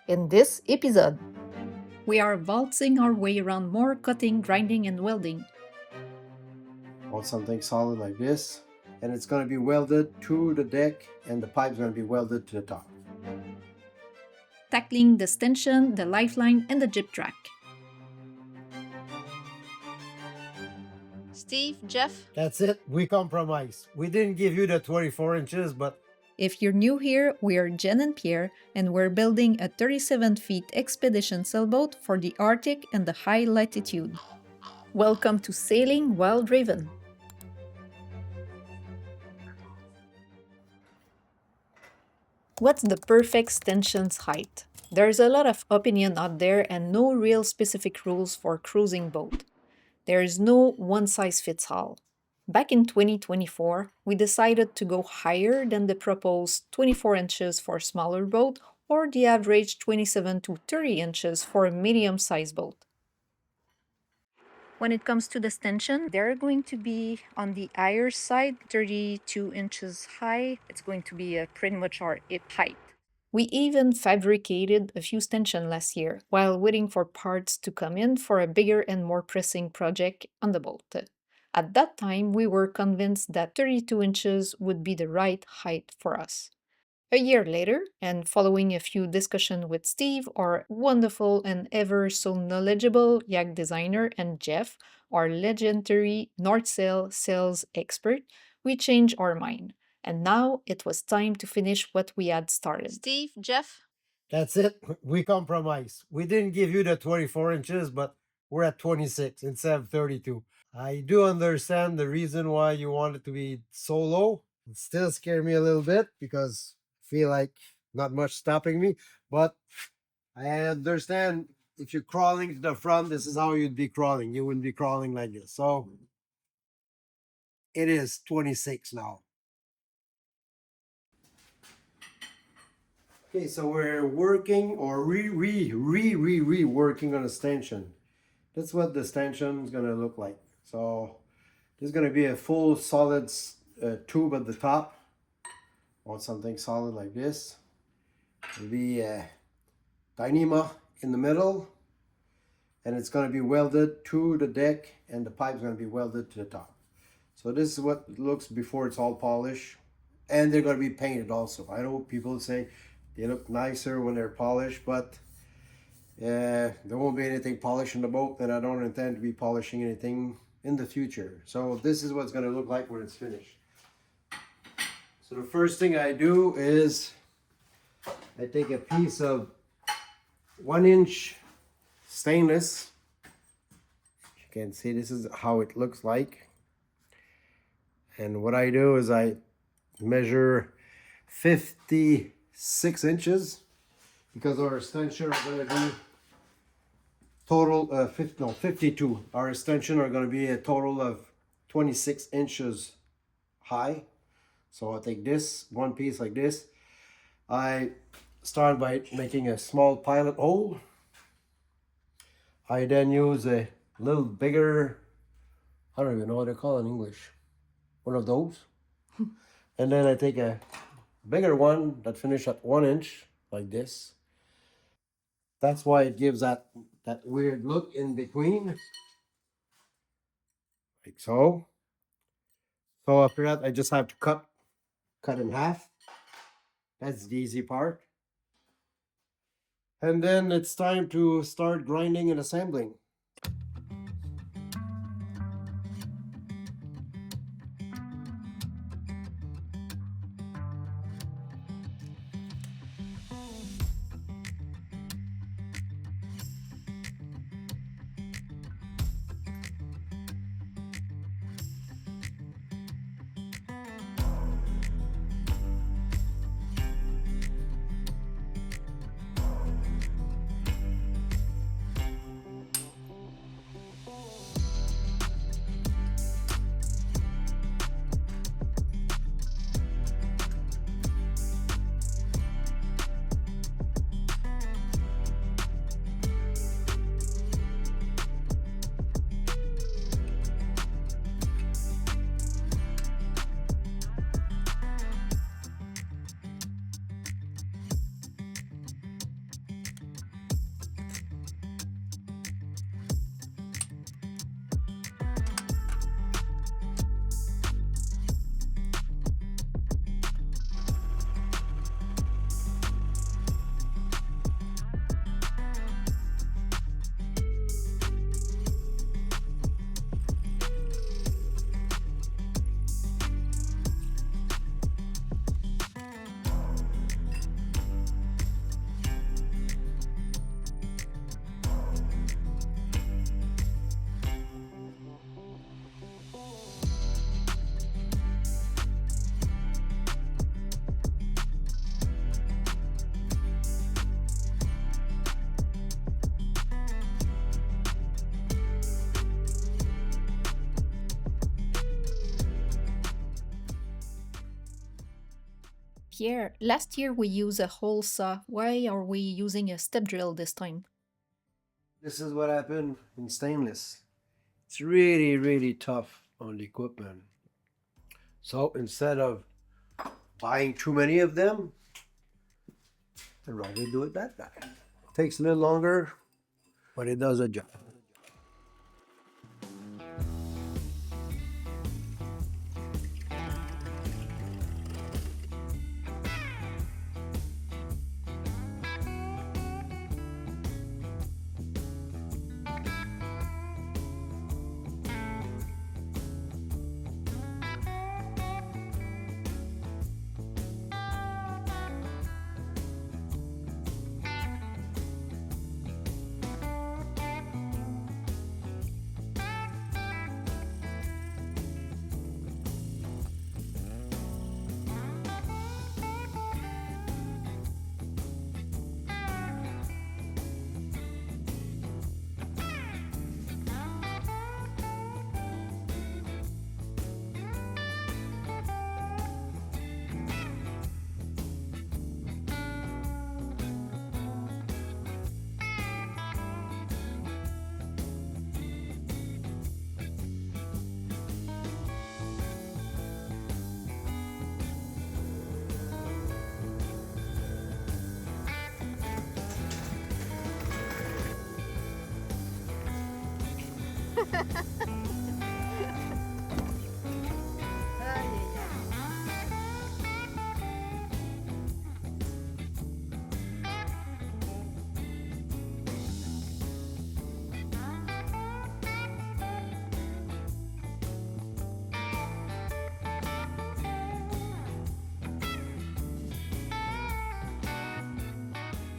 In this episode, We are waltzing our way around more cutting, grinding, and welding. On something solid like this, and it's going to be welded to the deck, and the pipe's going to be welded to the top. Tackling the stanchion, the lifeline, and the jib track. Steve, Jeff, That's it. We compromise. We didn't give you the 24 inches, but If you're new here, we are Jen and Pierre, and we're building a 37 feet expedition sailboat for the Arctic and the high latitude. welcome to Sailing While Driven. What's the perfect stanchion's height? There's a lot of opinion out there and no real specific rules for cruising boat. There is no one size fits all. Back in 2024, we decided to go higher than the proposed 24 inches for a smaller boat or the average 27 to 30 inches for a medium-sized boat. When it comes to the stanchion, they're going to be on the higher side, 32 inches high. It's going to be pretty much our hip height. We even fabricated a few stanchions last year while waiting for parts to come in for a bigger and more pressing project on the boat. At that time, we were convinced that 32 inches would be the right height for us. A year later, and following a few discussions with Steve, our wonderful and ever so knowledgeable yacht designer, and Jeff, our legendary North Sail sales expert, we changed our mind. And now it was time to finish what we had started. Steve, Jeff, that's it. We compromise. We didn't give you the 24 inches, but we're at 26 instead of 32. I do understand the reason why you want it to be so low. It still scares me a little bit because I feel like not much stopping me, but I understand if you're crawling to the front, this is how you'd be crawling. You wouldn't be crawling like this. So it is 26 now. Okay, so we're working or working on a stanchion. That's what the stanchion is gonna look like. So there's gonna be a full solid tube at the top on something solid like this. There'll be a dynamo in the middle, and it's gonna be welded to the deck, and the pipe's gonna be welded to the top. So this is what it looks before it's all polished, and they're gonna be painted also. I know people say they look nicer when they're polished, but there won't be anything polished in the boat, and I don't intend to be polishing anything in the future. So this is what's going to look like when it's finished. So the first thing I do is I take a piece of 1-inch stainless. You can see this is how it looks like. And what I do is I measure 56 inches because our stanchion are going to be total 52. Our stanchion are going to be a total of 26 inches high. So I'll take this one piece like this. I start by making a small pilot hole. I then use a little bigger, I don't even know what they call it in English, one of those. And then I take a bigger one that finish at 1 inch like this. That's why it gives that weird look in between, like so. So after that, I just have to cut in half. That's the easy part. And then it's time to start grinding and assembling. Pierre, last year we used a hole saw. Why are we using a step drill this time? This is what happened in stainless. It's really, really tough on the equipment. So instead of buying too many of them, I'd rather do it that way. Takes a little longer, but it does a job.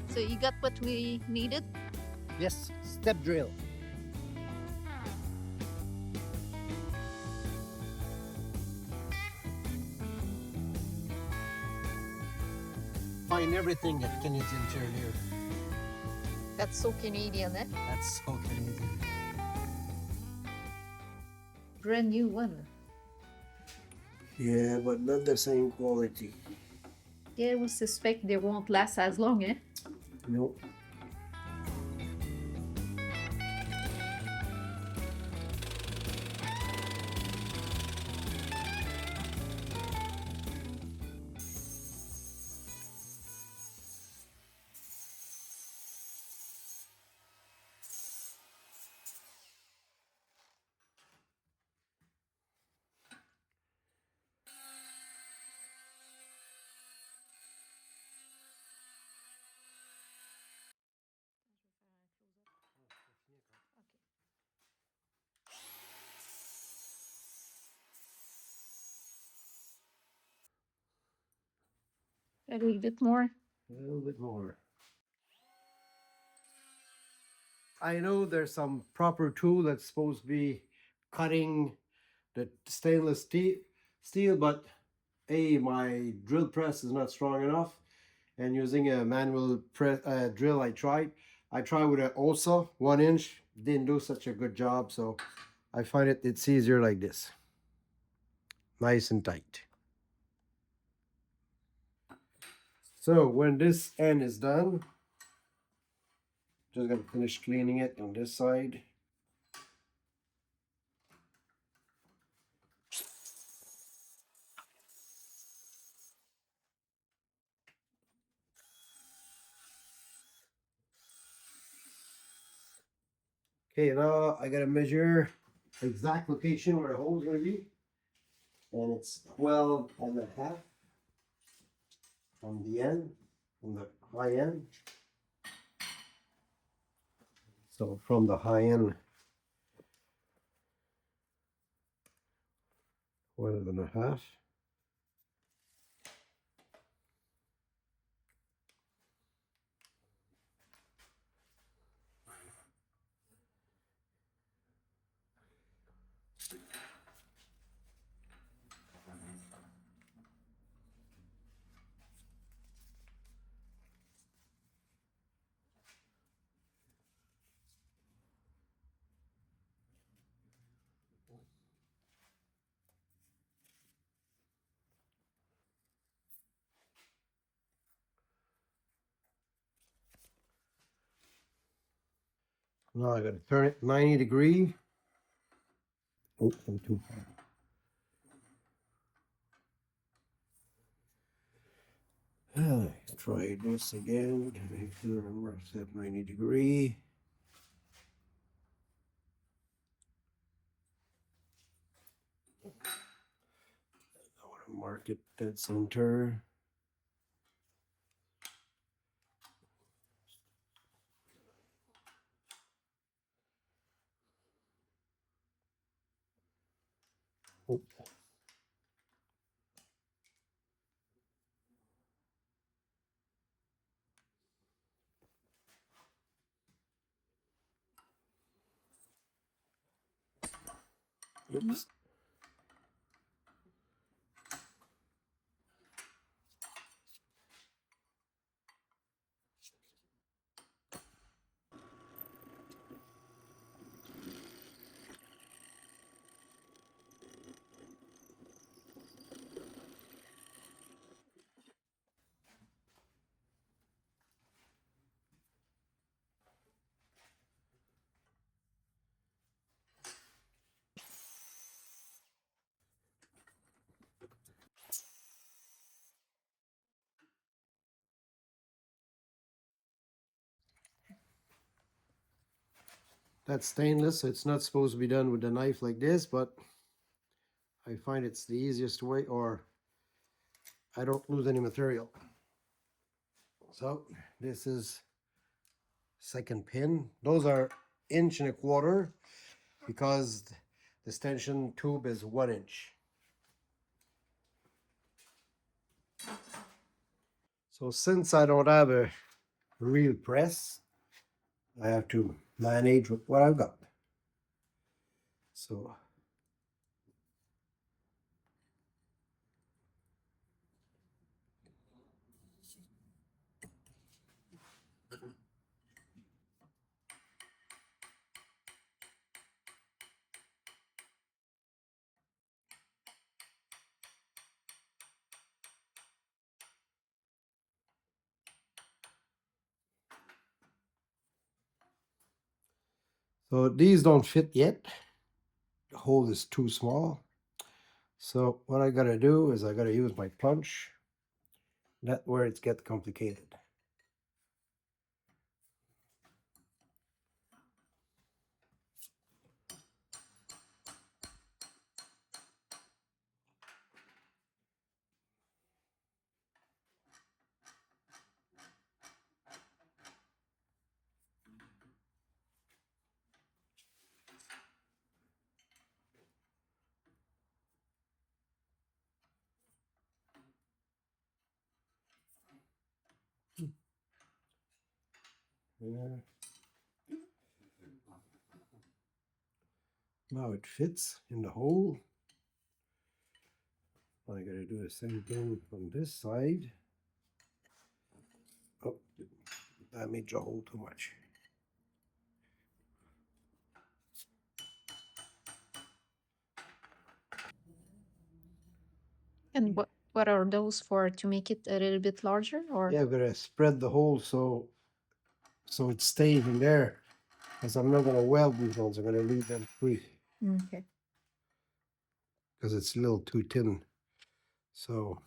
So you got what we needed? Yes, step drill. Find everything at Canadian Tirelire. That's so Canadian, eh? That's so Canadian. Brand new one. Yeah, but not the same quality. Yeah, we suspect they won't last as long, eh? Nope. A little bit more. A little bit more. I know there's some proper tool that's supposed to be cutting the stainless steel, but my drill press is not strong enough, and using a manual press drill I tried with an also 1 inch, didn't do such a good job, so I find it's easier like this, nice and tight. So when this end is done, just gonna finish cleaning it on this side. Okay, now I gotta measure the exact location where the hole is gonna be, and it's 12.5 from the end, from the high end. So from the high end, 12.5. Now I gotta turn it 90 degree. Oh, I'm too far. Let's try this again to make sure I'm set 90 degree. I want to mark it dead center. Oh. Oops. That's stainless, so it's not supposed to be done with a knife like this, but I find it's the easiest way, or I don't lose any material. So this is second pin. Those are 1.25 inches because the stanchion tube is 1 inch. So since I don't have a real press, I have to manage with what I've got. So these don't fit yet. The hole is too small. So what I gotta do is I gotta use my punch. That's where it gets complicated. Yeah. Now it fits in the hole. I gotta do the same thing from this side. Oh, that made the hole too much. And what are those for? To make it a little bit larger, or? Yeah, I'm gonna spread the hole so it stays in there. Because I'm not gonna weld these ones. I'm gonna leave them free Okay. because it's a little too thin. So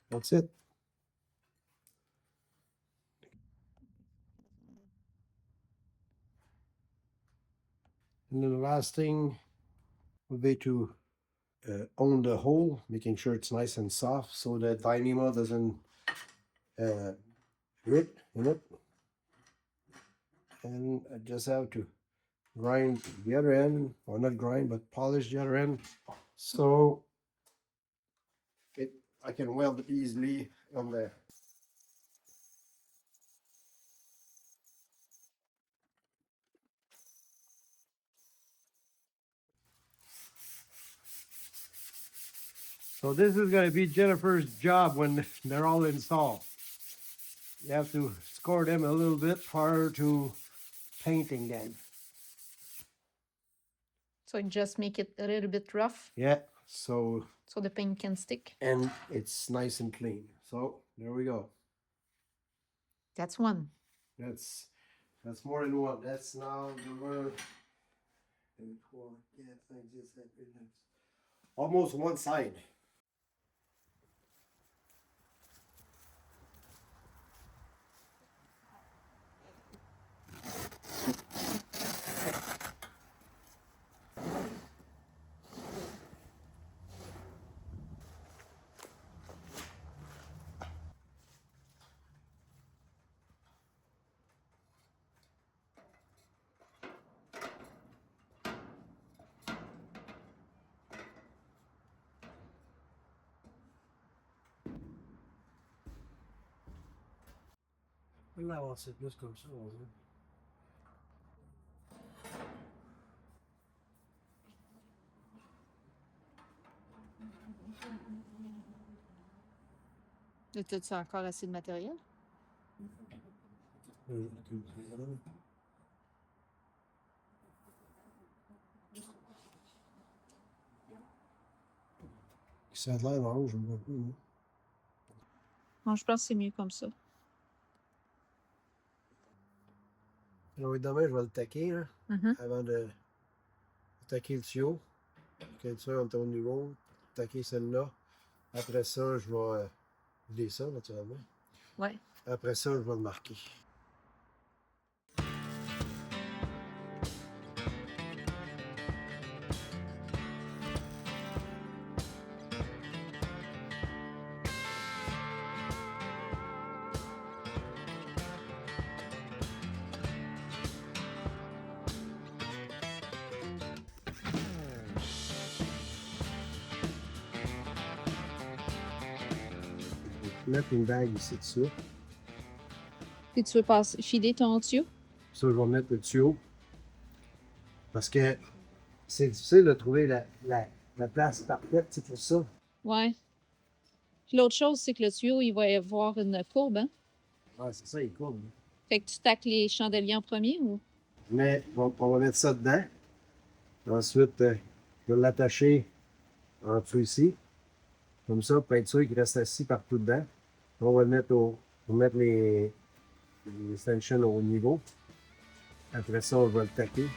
that's it. And then the last thing would be to own the hole, making sure it's nice and soft so the dynamo doesn't rip in it. And I just have to grind the other end, or not grind, but polish the other end, so I can weld it easily on there. So this is going to be Jennifer's job when they're all installed. You have to score them a little bit prior to painting them. So just make it a little bit rough Yeah, so the paint can stick. and it's nice and clean. So there we go. That's one. That's more than one. That's now number almost one side. Là, c'est plus comme ça. As-tu encore assez de matériel? Ça a l'air rouge, je me vois plus. Non, je pense que c'est mieux comme ça. Alors, demain, je vais le taquer, là, avant de taquer le tuyau. Pour être sûr, on est au niveau. Taquer celle-là. Après ça, je vais vider ça, naturellement. Ouais. Après ça, je vais le marquer. Mettre une bague ici dessus. Puis tu veux filer ton tuyau? Ça, je vais mettre le tuyau. Parce que c'est difficile de trouver la place parfaite, c'est pour ça. Ouais. Puis l'autre chose, c'est que le tuyau, il va y avoir une courbe, hein? Ouais, c'est ça, il courbe. Fait que tu taques les chandeliers en premier ou? Mais on va mettre ça dedans. Ensuite, je vais l'attacher en dessous ici. Comme ça, pour être sûr qu'il reste assis partout dedans. On va mettre les stanchions au niveau. Après ça, on va le taper.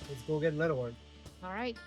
Let's go get another one. All right.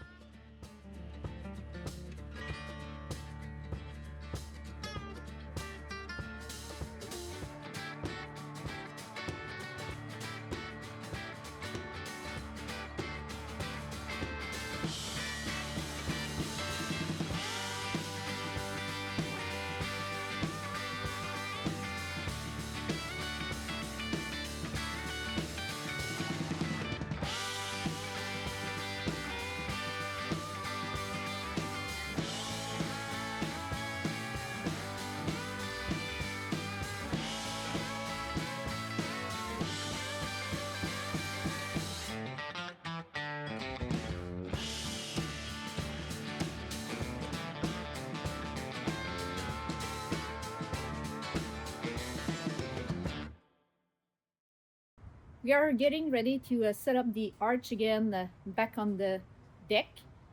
We are getting ready to set up the arch again back on the deck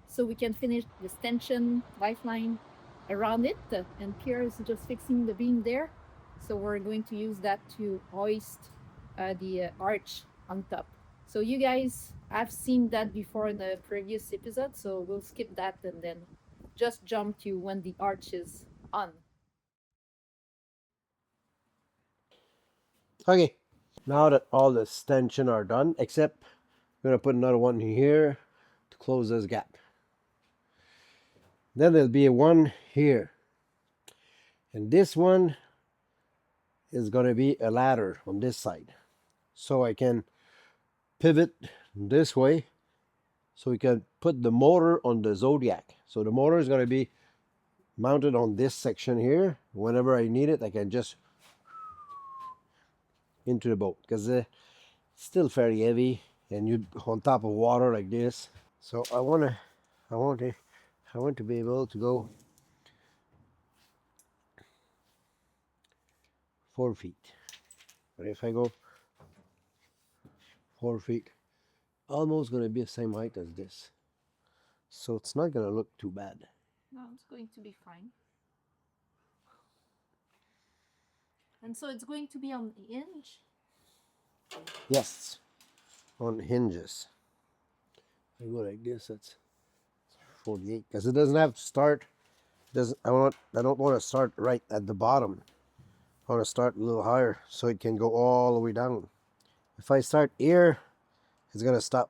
so we can finish the stanchion lifeline around it. And Pierre is just fixing the beam there. So we're going to use that to hoist the arch on top. So you guys have seen that before in the previous episode, so we'll skip that and then just jump to when the arch is on. Okay, now that all the stanchion are done, except we're gonna put another one here to close this gap. Then there'll be one here, and this one is gonna be a ladder on this side, so I can pivot this way, so we can put the motor on the Zodiac. So the motor is gonna be mounted on this section here. Whenever I need it, I can just into the boat, because it's still fairly heavy and you on top of water like this. So I want to be able to go 4 feet. But if I go 4 feet, almost going to be the same height as this. So it's not going to look too bad. No, it's going to be fine. And so it's going to be on the hinge? Yes, on hinges. I go like this, that's 48, because it doesn't have to start. I don't want to start right at the bottom. I want to start a little higher so it can go all the way down. If I start here, it's gonna stop.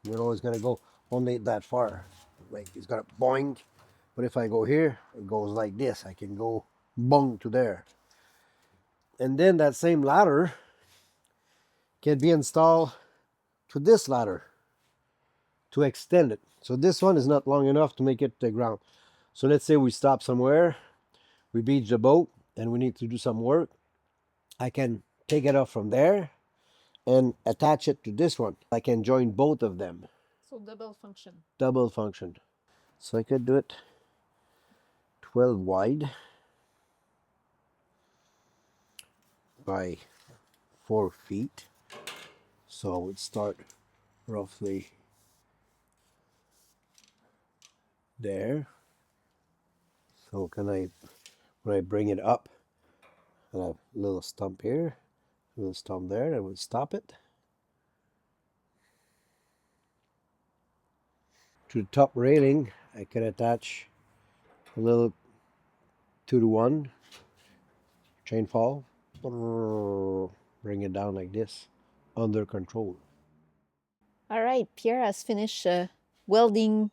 It's gonna go only that far. Like it's gonna boing. But if I go here, it goes like this. I can go bong to there. And then that same ladder can be installed to this ladder to extend it. So this one is not long enough to make it the ground. So let's say we stop somewhere, we beach the boat, and we need to do some work. I can take it off from there and attach it to this one. I can join both of them. So double function. Double function. So I could do it 12 wide by 4 feet. So I would start roughly there. So when I bring it up, I have a little stump here, a little stump there, I would stop it. To the top railing, I can attach a little 2-to-1 chain fall, bring it down like this, under control. All right, Pierre has finished welding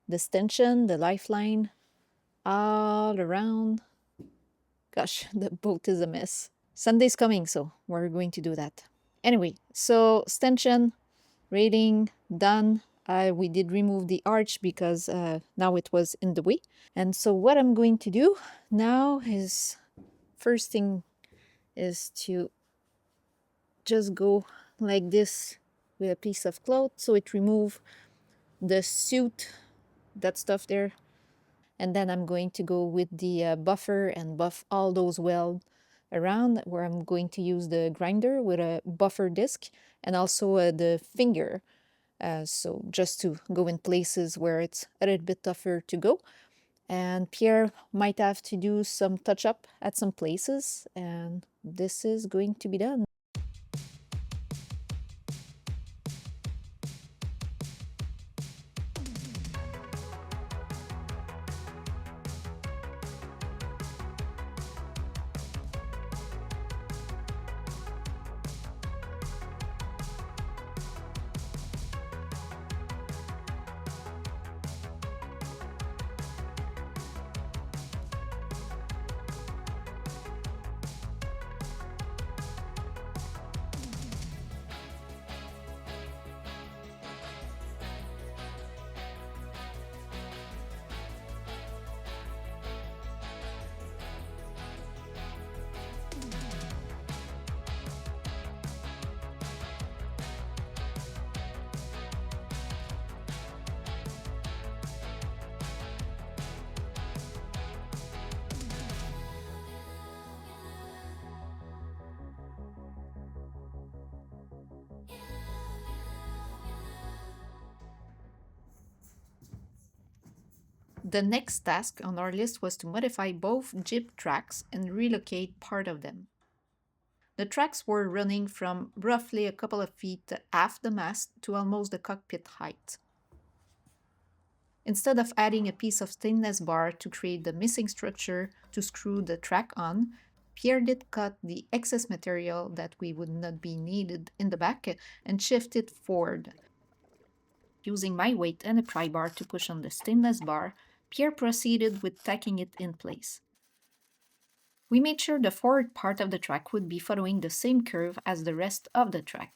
the stanchion, the lifeline, all around. Gosh, the boat is a mess. Sunday's coming, so we're going to do that. Anyway, so stanchion, railing, done. We did remove the arch because now it was in the way. And so what I'm going to do now is, first thing is to just go like this with a piece of cloth so it remove the suit, that stuff there. And then I'm going to go with the buffer and buff all those welds around, where I'm going to use the grinder with a buffer disc and also the finger. So just to go in places where it's a little bit tougher to go. And Pierre might have to do some touch up at some places, and this is going to be done. The next task on our list was to modify both Jib Tracks and relocate part of them. The tracks were running from roughly a couple of feet aft the mast to almost the cockpit height. Instead of adding a piece of stainless bar to create the missing structure to screw the track on, Pierre did cut the excess material that we would not be needed in the back and shift it forward. Using my weight and a pry bar to push on the stainless bar, Pierre proceeded with tacking it in place. We made sure the forward part of the track would be following the same curve as the rest of the track.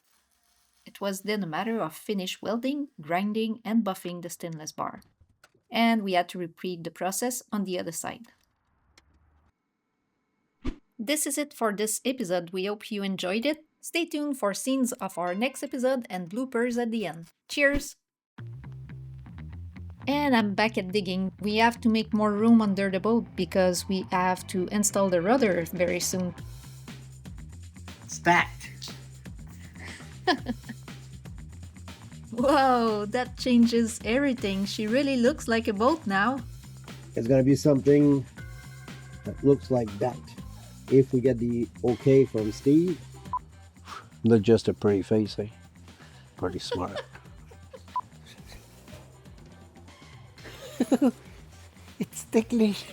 It was then a matter of finish welding, grinding, and buffing the stainless bar. And we had to repeat the process on the other side. This is it for this episode. We hope you enjoyed it. Stay tuned for scenes of our next episode and bloopers at the end. Cheers! And I'm back at digging. We have to make more room under the boat because we have to install the rudder very soon. Stacked. Whoa, that changes everything. She really looks like a boat now. It's gonna be something that looks like that. If we get the okay from Steve. Not just a pretty face, eh? Pretty smart. It's ticklish.